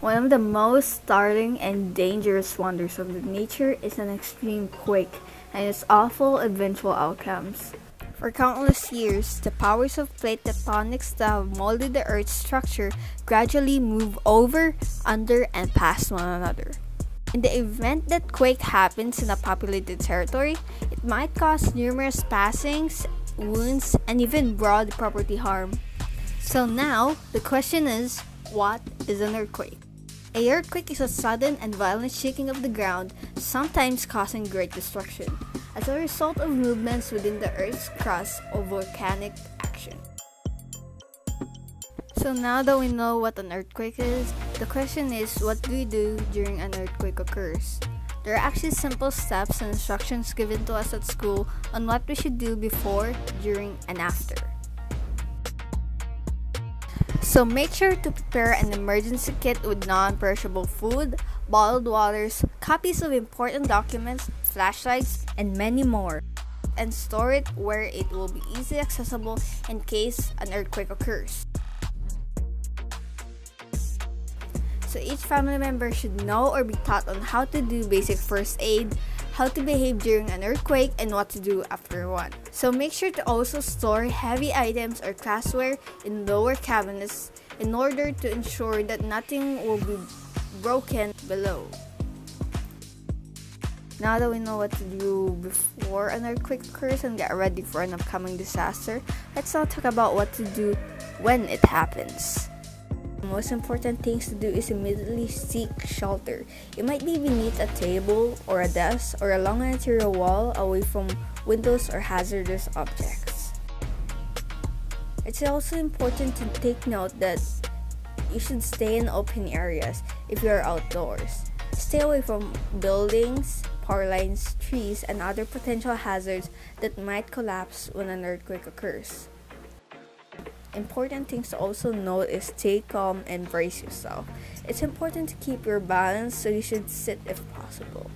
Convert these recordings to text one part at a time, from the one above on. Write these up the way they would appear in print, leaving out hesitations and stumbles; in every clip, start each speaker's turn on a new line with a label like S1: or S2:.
S1: One of the most startling and dangerous wonders of the nature is an extreme quake and its awful eventual outcomes. For countless years, the powers of plate tectonics that have molded the Earth's structure gradually move over, under, and past one another. In the event that quake happens in a populated territory, it might cause numerous passings, wounds, and even broad property harm. So now, the question is, what is an earthquake? An earthquake is a sudden and violent shaking of the ground, sometimes causing great destruction, as a result of movements within the Earth's crust or volcanic action. So now that we know what an earthquake is, the question is, what do we do during an earthquake occurs? There are actually simple steps and instructions given to us at school on what we should do before, during, and after. So make sure to prepare an emergency kit with non-perishable food, bottled waters, copies of important documents, flashlights, and many more, and store it where it will be easily accessible in case an earthquake occurs. So each family member should know or be taught on how to do basic first aid, how to behave during an earthquake, and what to do after one. So make sure to also store heavy items or glassware in lower cabinets in order to ensure that nothing will be broken below. Now that we know what to do before an earthquake occurs and get ready for an upcoming disaster, let's now talk about what to do when it happens. The most important things to do is immediately seek shelter. It might be beneath a table or a desk or along an interior wall away from windows or hazardous objects. It's also important to take note that you should stay in open areas if you are outdoors. Stay away from buildings, power lines, trees, and other potential hazards that might collapse when an earthquake occurs. Important things to also note is stay calm and brace yourself. It's important to keep your balance, so you should sit if possible.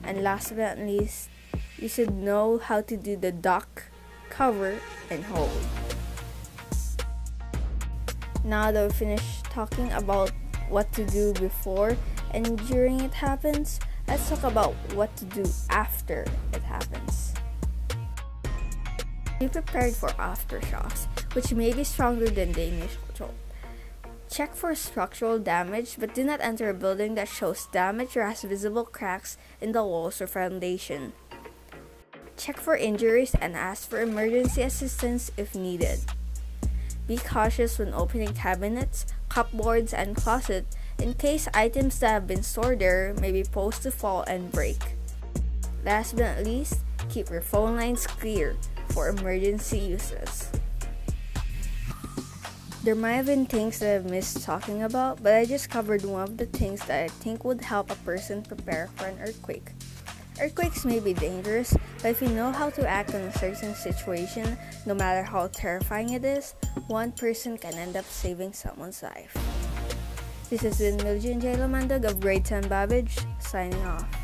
S1: And last but not least, you should know how to do the duck, cover, and hold. Now that we finished talking about what to do before and during it happens, let's talk about what to do after it happens. Be prepared for aftershocks, which may be stronger than the initial jolt. Check for structural damage, but do not enter a building that shows damage or has visible cracks in the walls or foundation. Check for injuries and ask for emergency assistance if needed. Be cautious when opening cabinets, cupboards, and closets in case items that have been stored there may be posed to fall and break. Last but not least, keep your phone lines clear for emergency uses. There might have been things that I've missed talking about, but I just covered one of the things that I think would help a person prepare for an earthquake. Earthquakes may be dangerous, but if you know how to act in a certain situation, no matter how terrifying it is, one person can end up saving someone's life. This has been Miljoelyn Lumandog of Grade 10 BABBAGE, signing off.